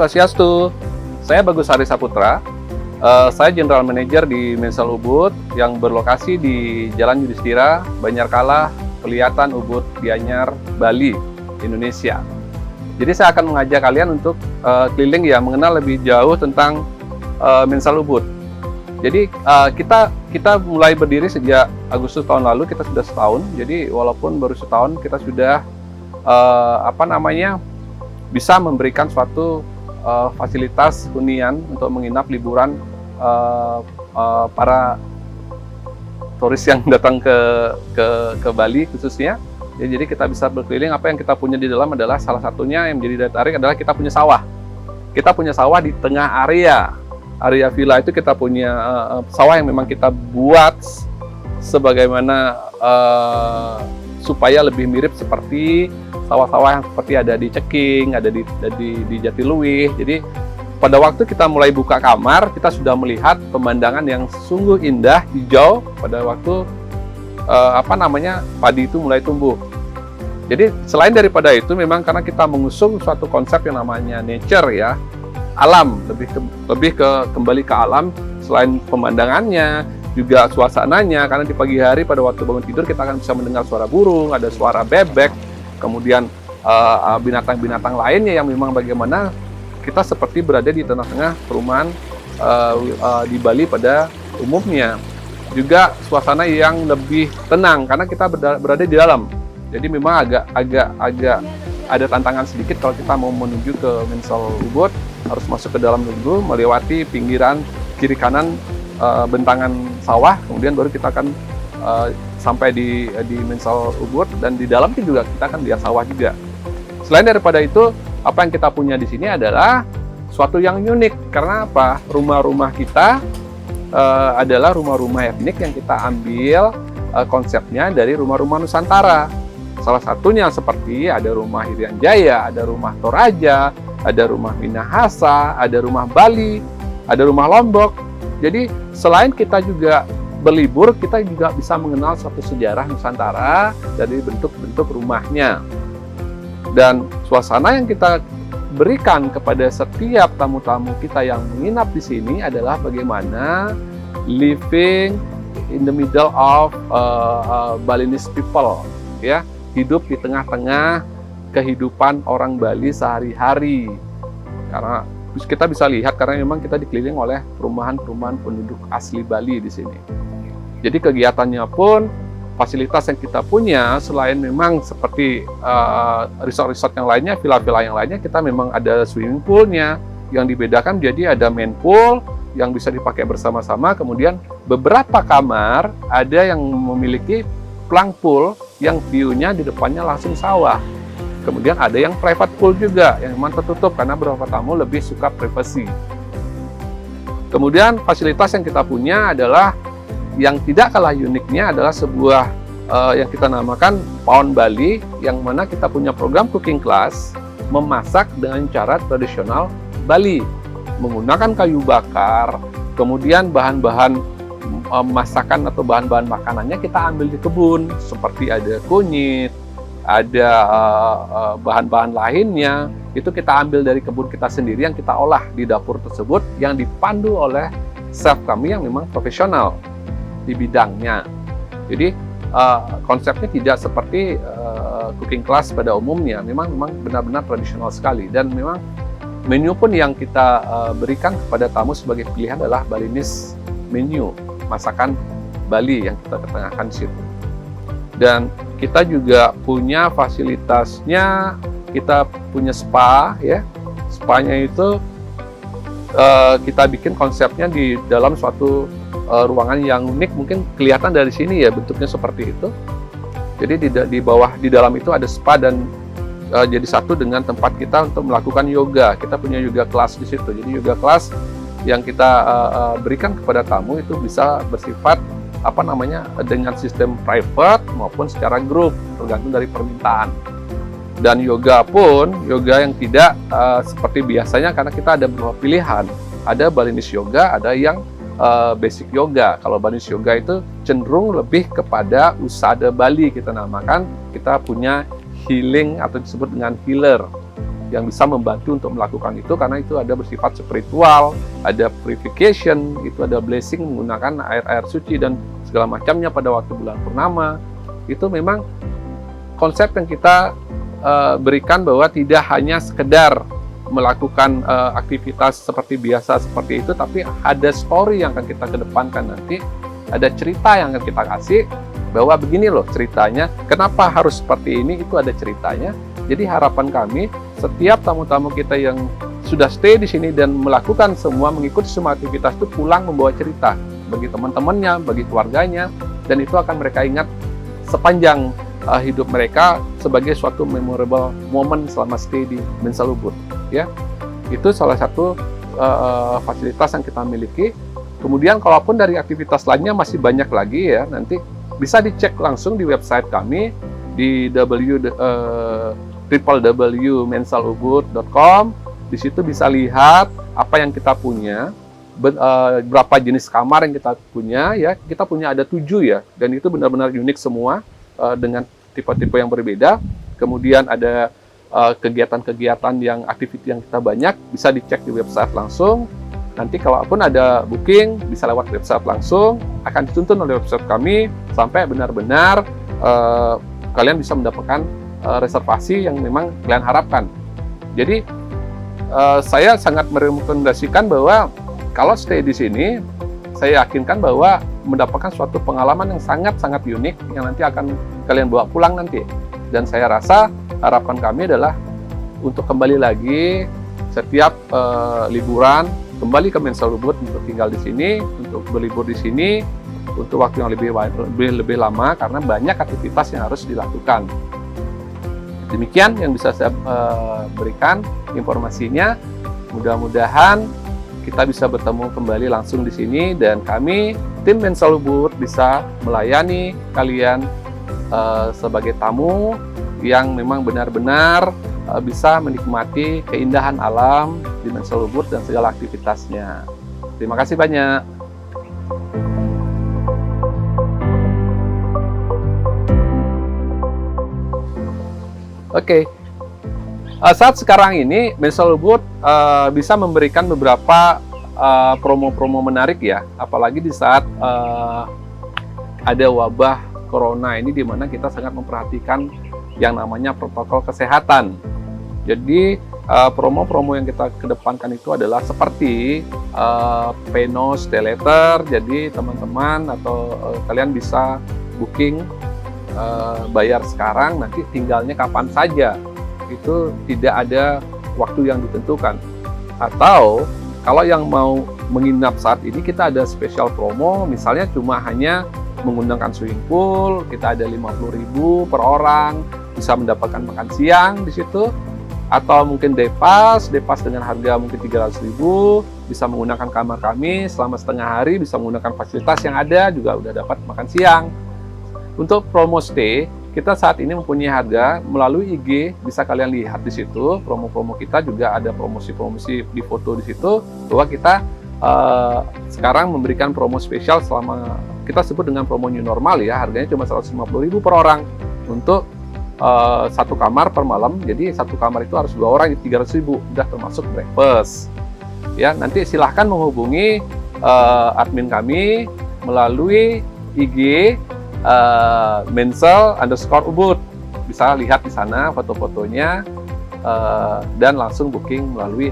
Swastiastu. Saya Bagus Hari Saputra. Saya General Manager di Mensal Ubud yang berlokasi di Jalan Yudhistira, Banjarkala, Pelihatan, Ubud, Gianyar, Bali, Indonesia. Jadi saya akan mengajak kalian untuk keliling ya, mengenal lebih jauh tentang Mensal Ubud. Jadi kita mulai berdiri sejak Agustus tahun lalu, kita sudah setahun. Jadi walaupun baru setahun, kita sudah bisa memberikan suatu fasilitas hunian untuk menginap liburan para turis yang datang ke Bali khususnya. Ya, jadi kita bisa berkeliling. Apa yang kita punya di dalam adalah salah satunya yang menjadi daya tarik adalah kita punya sawah. Kita punya sawah di tengah area villa itu. Kita punya sawah yang memang kita buat sebagaimana supaya lebih mirip seperti sawah-sawah yang seperti ada di Ceking, ada di Jatiluwih. Jadi pada waktu kita mulai buka kamar, kita sudah melihat pemandangan yang sungguh indah, hijau pada waktu padi itu mulai tumbuh. Jadi selain daripada itu, memang karena kita mengusung suatu konsep yang namanya nature ya, alam, lebih kembali ke alam. Selain pemandangannya, juga suasananya, karena di pagi hari pada waktu bangun tidur kita akan bisa mendengar suara burung, ada suara bebek, kemudian binatang-binatang lainnya yang memang bagaimana kita seperti berada di tengah-tengah perumahan di Bali pada umumnya. Juga suasana yang lebih tenang karena kita berada di dalam. Jadi memang agak ada tantangan sedikit kalau kita mau menuju ke Mensal Ubud, harus masuk ke dalam dulu, melewati pinggiran kiri kanan bentangan sawah, kemudian baru kita akan sampai di Mensal Ubud, dan di dalam juga kita akan lihat sawah juga. Selain daripada itu, apa yang kita punya di sini adalah suatu yang unik. Karena apa? Rumah-rumah kita adalah rumah-rumah etnik yang kita ambil konsepnya dari rumah-rumah Nusantara. Salah satunya seperti ada rumah Irian Jaya, ada rumah Toraja, ada rumah Minahasa, ada rumah Bali, ada rumah Lombok. Jadi selain kita juga berlibur, kita juga bisa mengenal suatu sejarah Nusantara dari bentuk-bentuk rumahnya. Dan suasana yang kita berikan kepada setiap tamu-tamu kita yang menginap di sini adalah bagaimana living in the middle of Balinese people, ya, hidup di tengah-tengah kehidupan orang Bali sehari-hari. Karena kita bisa lihat, karena memang kita dikeliling oleh perumahan-perumahan penduduk asli Bali di sini. Jadi kegiatannya pun, fasilitas yang kita punya, selain memang seperti resort-resort yang lainnya, villa-villa yang lainnya, kita memang ada swimming poolnya. Yang dibedakan jadi ada main pool yang bisa dipakai bersama-sama, kemudian beberapa kamar ada yang memiliki plunk pool yang view-nya di depannya langsung sawah. Kemudian ada yang private pool juga yang memang tertutup karena beberapa tamu lebih suka privasi. Kemudian fasilitas yang kita punya adalah yang tidak kalah uniknya adalah sebuah yang kita namakan Paon Bali, yang mana kita punya program cooking class memasak dengan cara tradisional Bali, menggunakan kayu bakar. Kemudian bahan-bahan masakan atau bahan-bahan makanannya kita ambil di kebun, seperti ada kunyit, ada bahan-bahan lainnya, itu kita ambil dari kebun kita sendiri yang kita olah di dapur tersebut, yang dipandu oleh chef kami yang memang profesional di bidangnya. Jadi konsepnya tidak seperti cooking class pada umumnya, memang benar-benar tradisional sekali. Dan memang menu pun yang kita berikan kepada tamu sebagai pilihan adalah Balinese menu, masakan Bali yang kita ketengahkan di situ. Dan kita juga punya fasilitasnya, kita punya spa ya. Spa-nya itu kita bikin konsepnya di dalam suatu ruangan yang unik, mungkin kelihatan dari sini ya, bentuknya seperti itu. Jadi di dalam itu ada spa dan jadi satu dengan tempat kita untuk melakukan yoga. Kita punya yoga kelas di situ. Jadi yoga kelas yang kita berikan kepada tamu itu bisa bersifat dengan sistem private maupun secara grup, tergantung dari permintaan. Dan yoga pun, yoga yang tidak seperti biasanya, karena kita ada beberapa pilihan. Ada Balinese yoga, ada yang basic yoga. Kalau Balinese yoga itu cenderung lebih kepada usada Bali, kita namakan. Kita punya healing atau disebut dengan healer. yang bisa membantu untuk melakukan itu, karena itu ada bersifat spiritual, ada purification, itu ada blessing menggunakan air-air suci dan segala macamnya pada waktu bulan purnama. Itu memang konsep yang kita berikan, bahwa tidak hanya sekedar melakukan aktivitas seperti biasa seperti itu, tapi ada story yang akan kita kedepankan nanti, ada cerita yang akan kita kasih, bahwa begini loh ceritanya, kenapa harus seperti ini, itu ada ceritanya. Jadi harapan kami, setiap tamu-tamu kita yang sudah stay di sini dan melakukan semua, mengikuti semua aktivitas itu, pulang membawa cerita bagi teman-temannya, bagi keluarganya, dan itu akan mereka ingat sepanjang hidup mereka sebagai suatu memorable moment selama stay di Mensa Ubud. Ya, itu salah satu fasilitas yang kita miliki. Kemudian kalaupun dari aktivitas lainnya masih banyak lagi ya, nanti bisa dicek langsung di website kami di www.mensalubud.com. Di situ bisa lihat apa yang kita punya, berapa jenis kamar yang kita punya ya. Kita punya ada 7 ya, dan itu benar-benar unik semua dengan tipe-tipe yang berbeda. Kemudian ada kegiatan-kegiatan yang aktiviti yang kita banyak, bisa dicek di website langsung. Nanti kalaupun ada booking, bisa lewat website langsung, akan dituntun oleh website kami sampai benar-benar kalian bisa mendapatkan reservasi yang memang kalian harapkan. Jadi saya sangat merekomendasikan bahwa kalau stay di sini, saya yakinkan bahwa mendapatkan suatu pengalaman yang sangat-sangat unik yang nanti akan kalian bawa pulang nanti. Dan saya rasa harapan kami adalah untuk kembali lagi setiap liburan, kembali ke Mensa Ubud untuk tinggal di sini, untuk berlibur di sini, untuk waktu yang lebih lama, karena banyak aktivitas yang harus dilakukan. Demikian yang bisa saya berikan informasinya. Mudah-mudahan kita bisa bertemu kembali langsung di sini, dan kami, tim Mensa Ubud, bisa melayani kalian sebagai tamu yang memang benar-benar bisa menikmati keindahan alam di Mensa Ubud dan segala aktivitasnya. Terima kasih banyak. Oke, saat sekarang ini Mensa Ubud bisa memberikan beberapa promo-promo menarik ya, apalagi di saat ada wabah corona ini, di mana kita sangat memperhatikan yang namanya protokol kesehatan. Jadi promo-promo yang kita kedepankan itu adalah seperti Pay-No Stay Later. Jadi teman-teman atau kalian bisa booking, bayar sekarang, nanti tinggalnya kapan saja. Itu tidak ada waktu yang ditentukan. Atau kalau yang mau menginap saat ini, kita ada spesial promo, misalnya cuma hanya menggunakan swimming pool, kita ada 50.000 per orang, bisa mendapatkan makan siang di situ. Atau mungkin day pass dengan harga mungkin 300.000, bisa menggunakan kamar kami selama setengah hari, bisa menggunakan fasilitas yang ada, juga udah dapat makan siang. Untuk promo stay, kita saat ini mempunyai harga melalui IG, bisa kalian lihat di situ. Promo-promo kita juga ada promosi-promosi di foto di situ, bahwa kita sekarang memberikan promo spesial selama, kita sebut dengan promo new normal ya, harganya cuma 150.000 per orang untuk satu kamar per malam. Jadi satu kamar itu harus 2 orang, 300.000, udah termasuk breakfast. Ya, nanti silahkan menghubungi admin kami melalui IG Mensa_Ubud. Bisa lihat di sana foto-fotonya dan langsung booking melalui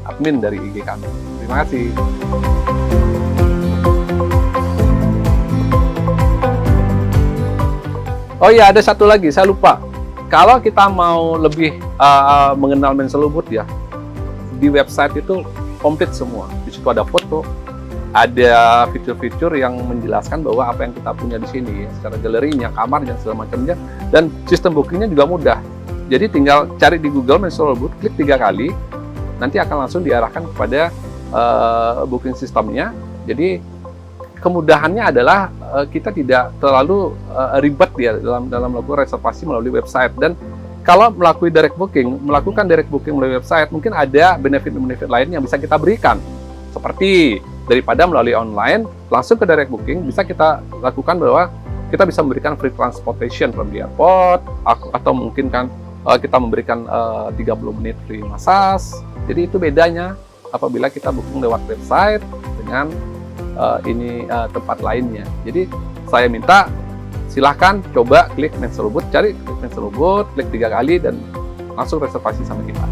admin dari IG kami. Terima kasih. Oh iya, ada satu lagi, saya lupa. Kalau kita mau lebih mengenal Mensa Ubud ya, di website itu komplit semua. Di situ ada foto, ada fitur-fitur yang menjelaskan bahwa apa yang kita punya di sini, secara galerinya, kamarnya, segala macamnya, dan sistem bookingnya juga mudah. Jadi tinggal cari di Google Mensa Ubud, klik 3 kali, nanti akan langsung diarahkan kepada booking sistemnya. Jadi kemudahannya adalah kita tidak terlalu ribet ya dalam melakukan reservasi melalui website. Dan kalau melakukan direct booking melalui website, mungkin ada benefit-benefit lain yang bisa kita berikan. Seperti daripada melalui online, langsung ke direct booking, bisa kita lakukan bahwa kita bisa memberikan free transportation from the airport, atau mungkin kan kita memberikan 30 menit free massage. Jadi itu bedanya apabila kita booking lewat website dengan tempat lainnya. Jadi saya minta silahkan coba klik Men's Robot, cari Men's Robot, klik 3 kali dan langsung reservasi sama kita.